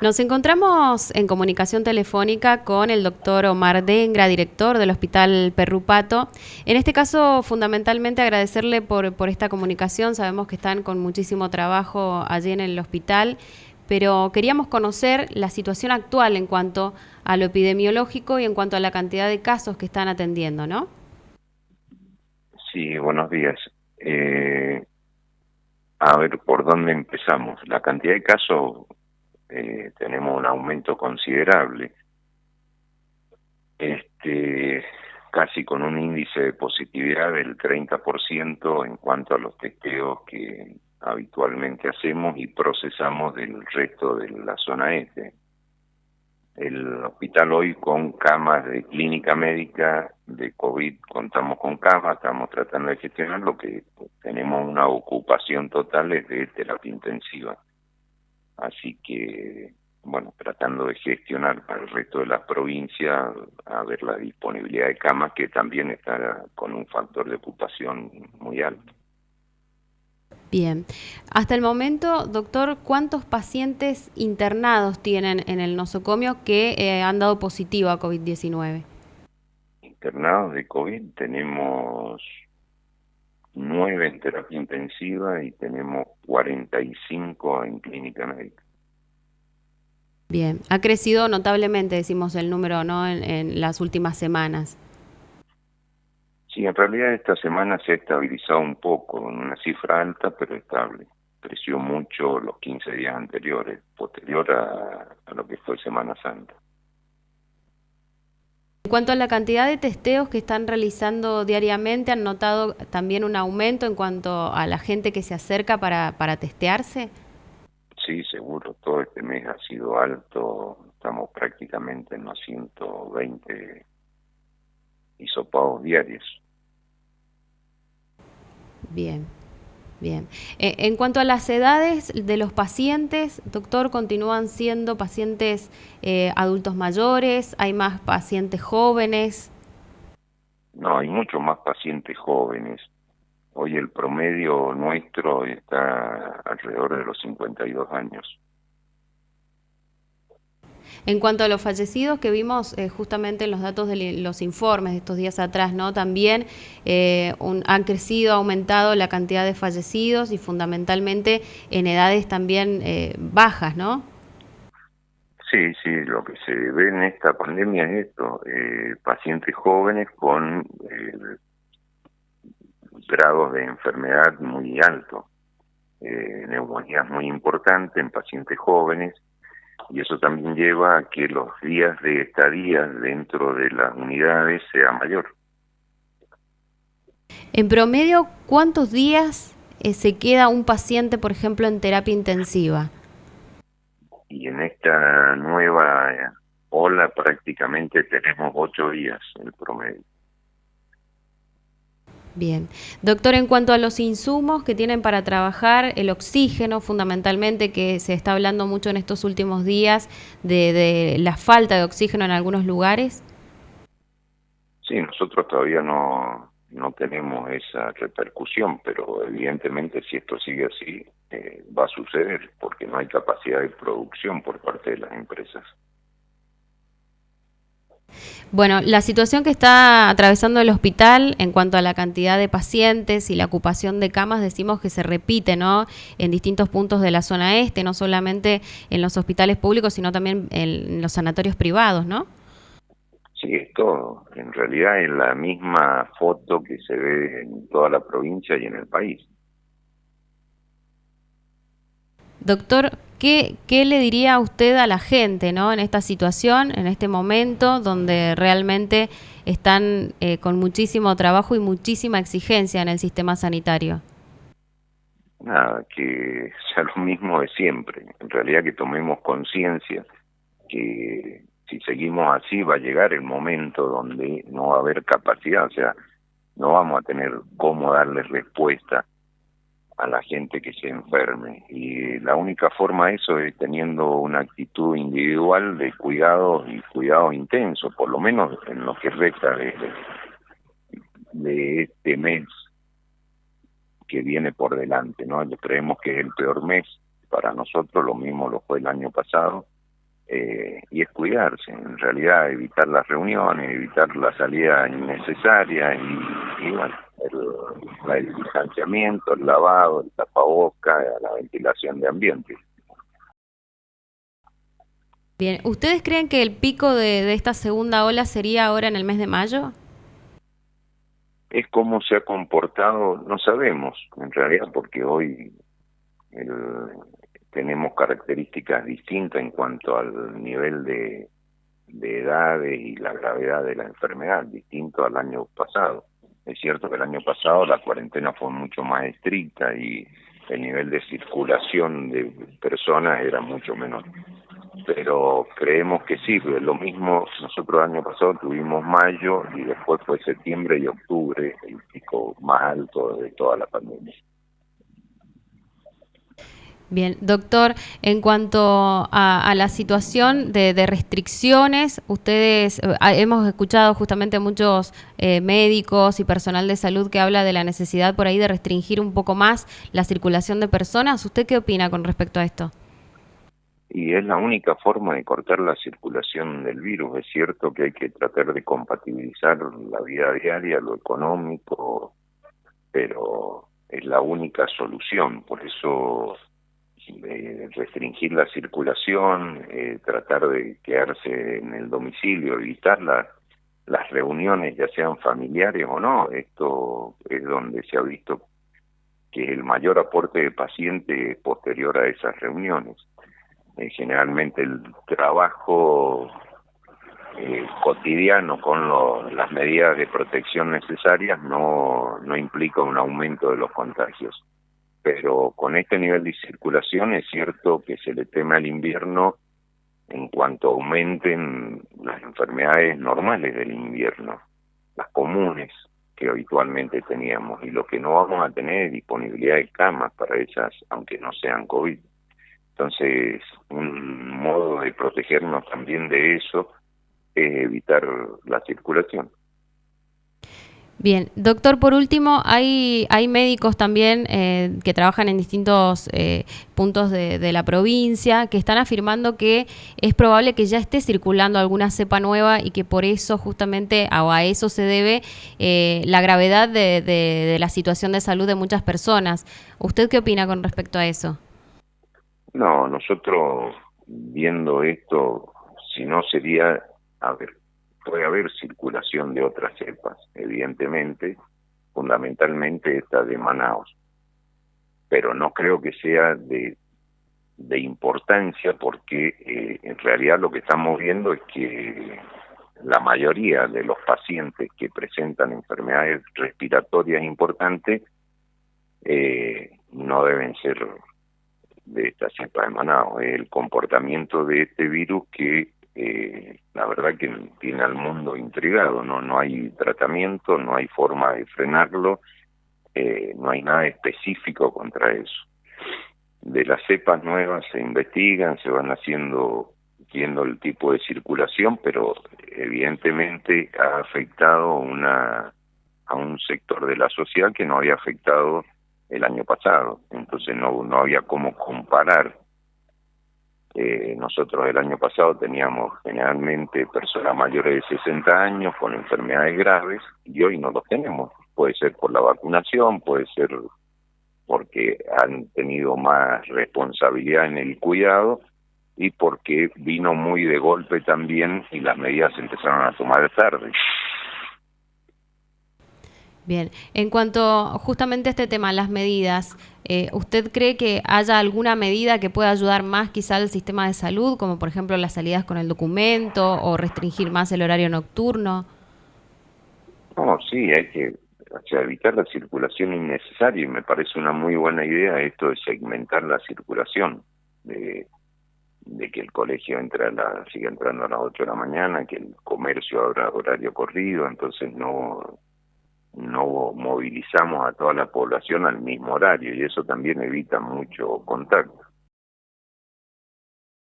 Nos encontramos en comunicación telefónica con el doctor Omar Dengra, director del Hospital Perrupato. En este caso, fundamentalmente agradecerle por esta comunicación. Sabemos que están con muchísimo trabajo allí en el hospital, pero queríamos conocer la situación actual en cuanto a lo epidemiológico y en cuanto a la cantidad de casos que están atendiendo, ¿no? Sí, buenos días. Eh, a ver, ¿por dónde empezamos? La cantidad de casos, tenemos un aumento considerable, este, casi con un índice de positividad del 30% en cuanto a los testeos que habitualmente hacemos y procesamos del resto de la zona este. El hospital hoy con camas de clínica médica de COVID, contamos con camas, estamos tratando de gestionar lo que tenemos una ocupación total es de terapia intensiva. Así que, bueno, tratando de gestionar para el resto de las provincias, a ver la disponibilidad de camas que también está con un factor de ocupación muy alto. Bien. Hasta el momento, doctor, ¿cuántos pacientes internados tienen en el nosocomio que han dado positivo a COVID-19? Internados de COVID tenemos 9 en terapia intensiva y tenemos 45 en clínica médica. Bien, ha crecido notablemente, decimos el número, ¿no? En las últimas semanas. Sí, en realidad esta semana se ha estabilizado un poco, en una cifra alta pero estable. Creció mucho los 15 días anteriores, posterior a lo que fue Semana Santa. En cuanto a la cantidad de testeos que están realizando diariamente, ¿han notado también un aumento en cuanto a la gente que se acerca para testearse? Sí, seguro, todo este mes ha sido alto, estamos prácticamente en los 120 hisopados diarios. Bien, bien. En cuanto a las edades de los pacientes, doctor, ¿continúan siendo pacientes adultos mayores? ¿Hay más pacientes jóvenes? No, hay muchos más pacientes jóvenes. Hoy el promedio nuestro está alrededor de los 52 años. En cuanto a los fallecidos que vimos justamente en los datos de los informes de estos días atrás, ¿no? También han crecido, ha aumentado la cantidad de fallecidos y fundamentalmente en edades también bajas, ¿no? Sí, sí, lo que se ve en esta pandemia es esto, pacientes jóvenes con grados de enfermedad muy altos, neumonías muy importantes en pacientes jóvenes, y eso también lleva a que los días de estadía dentro de las unidades sea mayor. En promedio, ¿cuántos días se queda un paciente, por ejemplo, en terapia intensiva? Y en esta nueva ola prácticamente tenemos 8 días el promedio. Bien. Doctor, en cuanto a los insumos que tienen para trabajar, el oxígeno fundamentalmente, que se está hablando mucho en estos últimos días de la falta de oxígeno en algunos lugares. Sí, nosotros todavía no tenemos esa repercusión, pero evidentemente si esto sigue así, va a suceder, porque no hay capacidad de producción por parte de las empresas. Bueno, la situación que está atravesando el hospital en cuanto a la cantidad de pacientes y la ocupación de camas, decimos que se repite, ¿no? En distintos puntos de la zona este, no solamente en los hospitales públicos, sino también en los sanatorios privados, ¿no? Sí, es todo. En realidad es la misma foto que se ve en toda la provincia y en el país. Doctor, ¿qué le diría a usted a la gente, ¿no? En esta situación, en este momento, donde realmente están con muchísimo trabajo y muchísima exigencia en el sistema sanitario? Nada, que sea lo mismo de siempre. En realidad que tomemos conciencia que si seguimos así va a llegar el momento donde no va a haber capacidad, o sea, no vamos a tener cómo darle respuesta a la gente que se enferme. Y la única forma de eso es teniendo una actitud individual de cuidado y cuidado intenso, por lo menos en lo que resta de este mes que viene por delante, ¿no? Creemos que es el peor mes para nosotros, lo mismo lo fue el año pasado, y es cuidarse, en realidad evitar las reuniones, evitar la salida innecesaria y bueno, el distanciamiento, el lavado, el tapaboca, la ventilación de ambiente. Bien, ¿ustedes creen que el pico de esta segunda ola sería ahora en el mes de mayo? Es cómo se ha comportado, no sabemos en realidad, porque hoy el- tenemos características distintas en cuanto al nivel de edades y la gravedad de la enfermedad, distinto al año pasado. Es cierto que el año pasado la cuarentena fue mucho más estricta y el nivel de circulación de personas era mucho menor. Pero creemos que sí, porque lo mismo nosotros el año pasado tuvimos mayo y después fue septiembre y octubre, el pico más alto de toda la pandemia. Bien, doctor, en cuanto a la situación de restricciones, ustedes, hemos escuchado justamente muchos médicos y personal de salud que habla de la necesidad por ahí de restringir un poco más la circulación de personas. ¿Usted qué opina con respecto a esto? Y es la única forma de cortar la circulación del virus. Es cierto que hay que tratar de compatibilizar la vida diaria, lo económico, pero es la única solución. Por eso restringir la circulación, tratar de quedarse en el domicilio, evitar las reuniones, ya sean familiares o no. Esto es donde se ha visto que el mayor aporte de pacientes posterior a esas reuniones. Generalmente el trabajo cotidiano con las medidas de protección necesarias no implica un aumento de los contagios. Pero con este nivel de circulación es cierto que se le teme al invierno en cuanto aumenten las enfermedades normales del invierno, las comunes que habitualmente teníamos, y lo que no vamos a tener es disponibilidad de camas para ellas, aunque no sean COVID. Entonces, un modo de protegernos también de eso es evitar la circulación. Bien, doctor, por último, hay médicos también que trabajan en distintos puntos de la provincia que están afirmando que es probable que ya esté circulando alguna cepa nueva y que por eso justamente o a eso se debe la gravedad de la situación de salud de muchas personas. ¿Usted qué opina con respecto a eso? No, nosotros viendo esto, si no sería, a ver, puede haber circulación de otras cepas, evidentemente, fundamentalmente esta de Manaus, pero no creo que sea de importancia porque en realidad lo que estamos viendo es que la mayoría de los pacientes que presentan enfermedades respiratorias importantes no deben ser de esta cepa de Manaus. El comportamiento de este virus que la verdad que tiene al mundo intrigado. No hay tratamiento, no hay forma de frenarlo, no hay nada específico contra eso. De las cepas nuevas se investigan, se van haciendo, viendo el tipo de circulación, pero evidentemente ha afectado a un sector de la sociedad que no había afectado el año pasado. Entonces no había cómo comparar. Nosotros el año pasado teníamos generalmente personas mayores de 60 años con enfermedades graves y hoy no los tenemos. Puede ser por la vacunación, puede ser porque han tenido más responsabilidad en el cuidado y porque vino muy de golpe también y las medidas se empezaron a tomar tarde. Bien, en cuanto justamente a este tema, las medidas, ¿usted cree que haya alguna medida que pueda ayudar más quizá al sistema de salud, como por ejemplo las salidas con el documento o restringir más el horario nocturno? No, sí, hay que, o sea, evitar la circulación innecesaria y me parece una muy buena idea esto de segmentar la circulación, de que el colegio siga entrando a las 8 de la mañana, que el comercio abra horario corrido, entonces no movilizamos a toda la población al mismo horario y eso también evita mucho contacto.